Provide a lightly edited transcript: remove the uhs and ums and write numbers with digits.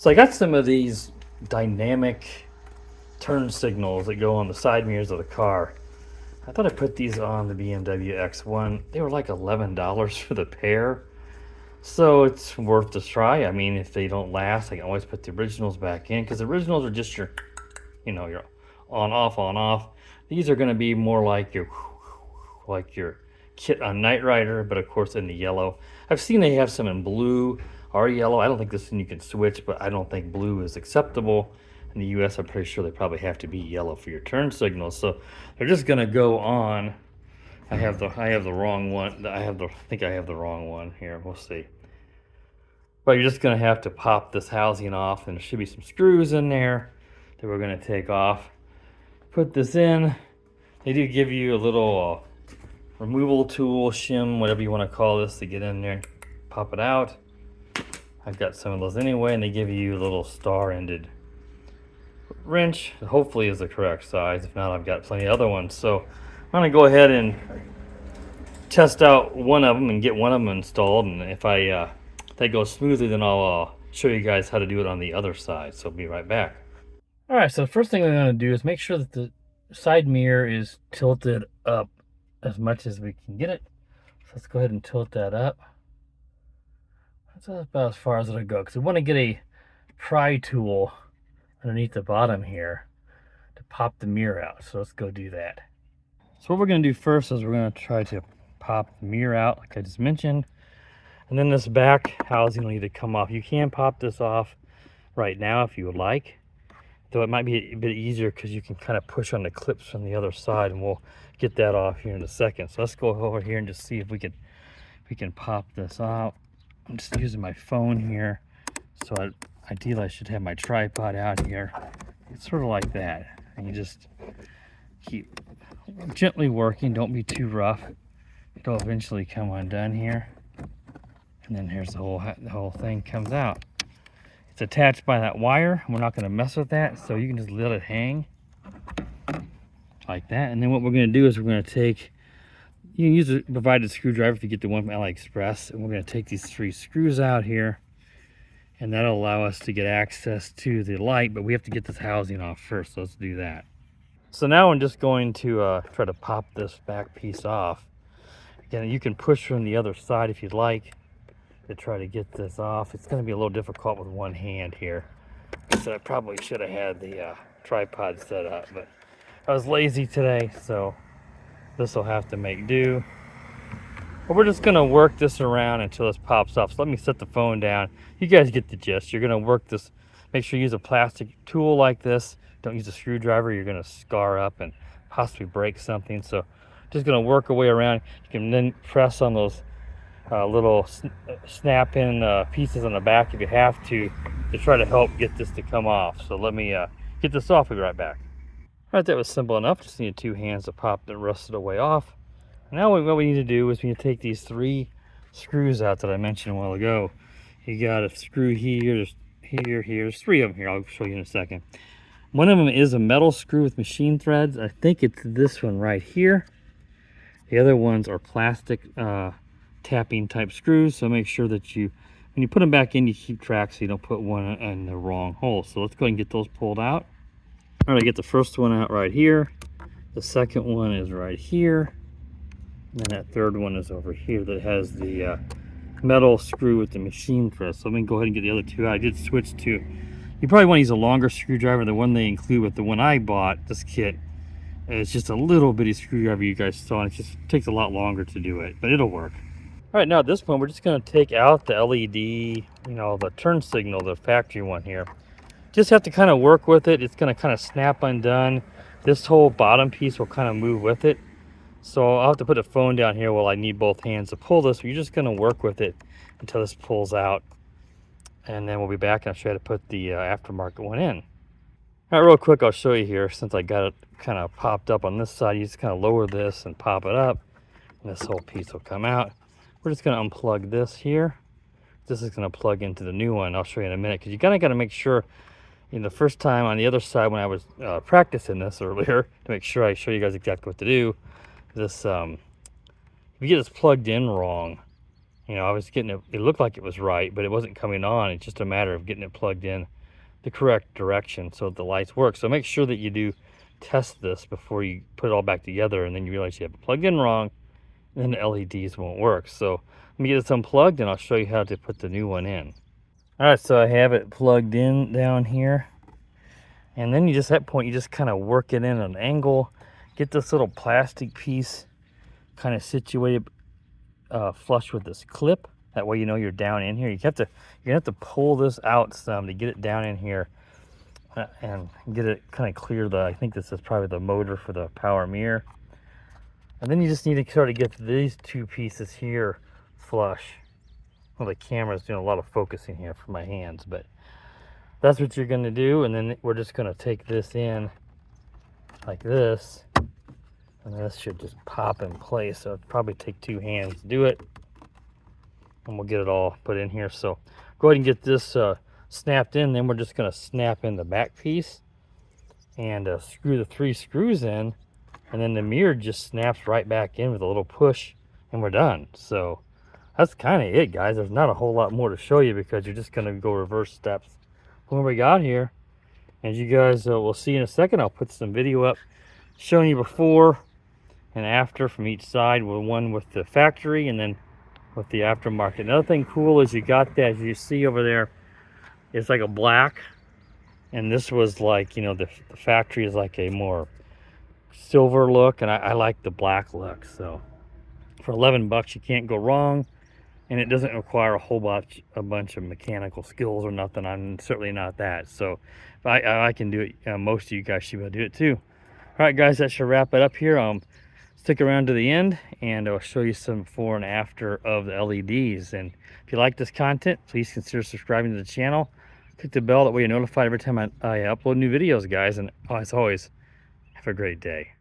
So I got some of these dynamic turn signals that go on the side mirrors of the car. I thought I put these on the BMW X1. They were like $11 for the pair. So it's worth a try. I mean, if they don't last, I can always put the originals back in, because the originals are just your on off on off. These are going to be more like your kit on Knight Rider, but of course in the yellow. I've seen they have some in blue or yellow. I don't think this one you can switch, but I don't think blue is acceptable. In the US, I'm pretty sure they probably have to be yellow for your turn signals. So they're just gonna go on. I have the wrong one. I think I have the wrong one here. We'll see. But you're just gonna have to pop this housing off, and there should be some screws in there that we're gonna take off. Put this in. They do give you a little removal tool, shim, whatever you want to call this, to get in there, pop it out. I've got some of those anyway, and they give you a little star-ended wrench. Hopefully is the correct size. If not, I've got plenty of other ones. So I'm gonna go ahead and test out one of them and get one of them installed. And if that goes smoothly, then I'll show you guys how to do it on the other side. So I'll be right back. All right. So the first thing I'm gonna do is make sure that the side mirror is tilted up as much as we can get it. So let's go ahead and tilt that up. That's about as far as it'll go, because we want to get a pry tool underneath the bottom here to pop the mirror out. So let's go do that. So what we're going to do first is we're going to try to pop the mirror out, like I just mentioned. And then this back housing will need to come off. You can pop this off right now if you would like, though it might be a bit easier because you can kind of push on the clips from the other side, and we'll get that off here in a second. So let's go over here and just see if we can pop this out. I'm just using my phone here, so ideally I should have my tripod out here. It's sort of like that, and you just keep gently working. Don't be too rough. It'll eventually come undone here, and then here's the whole thing comes out. It's attached by that wire. We're not going to mess with that, so you can just let it hang like that. And then what we're going to do is we're going to take, you can use a provided screwdriver if you get the one from Aliexpress, and we're going to take these 3 screws out here, and that'll allow us to get access to the light, but we have to get this housing off first, so let's do that. So now I'm just going to try to pop this back piece off. Again, you can push from the other side if you'd like to try to get this off. It's going to be a little difficult with one hand here, so I probably should have had the tripod set up, but I was lazy today, so this will have to make do. But we're just going to work this around until this pops off. So let me set the phone down. You guys get the gist. You're going to work this. Make sure you use a plastic tool like this. Don't use a screwdriver. You're going to scar up and possibly break something. So just going to work our way around. You can then press on those little snap-in pieces on the back if you have to try to help get this to come off. So let me get this off. We'll be right back. All right, that was simple enough. Just need 2 hands to pop the rest of the way off. Now what we need to do is we need to take these 3 screws out that I mentioned a while ago. You got a screw here, there's 3 of them here. I'll show you in a second. One of them is a metal screw with machine threads. I think it's this one right here. The other ones are plastic tapping type screws, so make sure that when you put them back in, you keep track so you don't put one in the wrong hole. So let's go ahead and get those pulled out. All right, I get the first one out right here. The second one is right here. And that third one is over here that has the metal screw with the machine thread. So let me go ahead and get the other 2 out. I did switch to, you probably want to use a longer screwdriver. The one they include with the one I bought, this kit, it's just a little bitty screwdriver you guys saw. And it just takes a lot longer to do it, but it'll work. All right, now at this point, we're just going to take out the LED, the turn signal, the factory one here. Just have to kind of work with it. It's going to kind of snap undone. This whole bottom piece will kind of move with it. So I'll have to put the phone down here while I need both hands to pull this. You're just going to work with it until this pulls out. And then we'll be back and I'll show you how to put the aftermarket one in. All right, real quick, I'll show you here. Since I got it kind of popped up on this side, you just kind of lower this and pop it up. And this whole piece will come out. We're just going to unplug this here. This is going to plug into the new one. I'll show you in a minute, because you kind of got to make sure, the first time on the other side when I was practicing this earlier, to make sure I show you guys exactly what to do. This, if you get this plugged in wrong, I was getting it looked like it was right, but it wasn't coming on. It's just a matter of getting it plugged in the correct direction so that the lights work. So make sure that you do test this before you put it all back together, and then you realize you have it plugged in wrong, and then the LEDs won't work. So let me get this unplugged and I'll show you how to put the new one in. All right, so I have it plugged in down here. And then you just, at that point, you just kind of work it in at an angle, get this little plastic piece kind of situated flush with this clip. That way you know you're down in here. You're gonna have to pull this out some to get it down in here and get it kind of clear. I think this is probably the motor for the power mirror. And then you just need to sort of get these two pieces here flush. Well, the camera's doing a lot of focusing here for my hands, but that's what you're gonna do. And then we're just gonna take this in like this, and this should just pop in place. So it'll probably take 2 hands to do it, and we'll get it all put in here. So go ahead and get this snapped in. Then we're just gonna snap in the back piece and screw the 3 screws in, and then the mirror just snaps right back in with a little push, and we're done. So that's kind of it, guys. There's not a whole lot more to show you because you're just gonna go reverse steps from what we got here. As you guys will see in a second, I'll put some video up showing you before and after from each side, with one with the factory and then with the aftermarket. Another thing cool is you got that, as you see over there, it's like a black, and this was like, you know, the factory is like a more silver look, and I like the black look. So for 11 bucks you can't go wrong, and it doesn't require a bunch of mechanical skills or nothing. I'm certainly not that. So if I can do it, most of you guys should be able to do it too. All right, guys, that should wrap it up here. Stick around to the end, and I'll show you some before and after of the LEDs. And if you like this content, please consider subscribing to the channel. Click the bell, that way you're notified every time I upload new videos, guys. And as always, have a great day.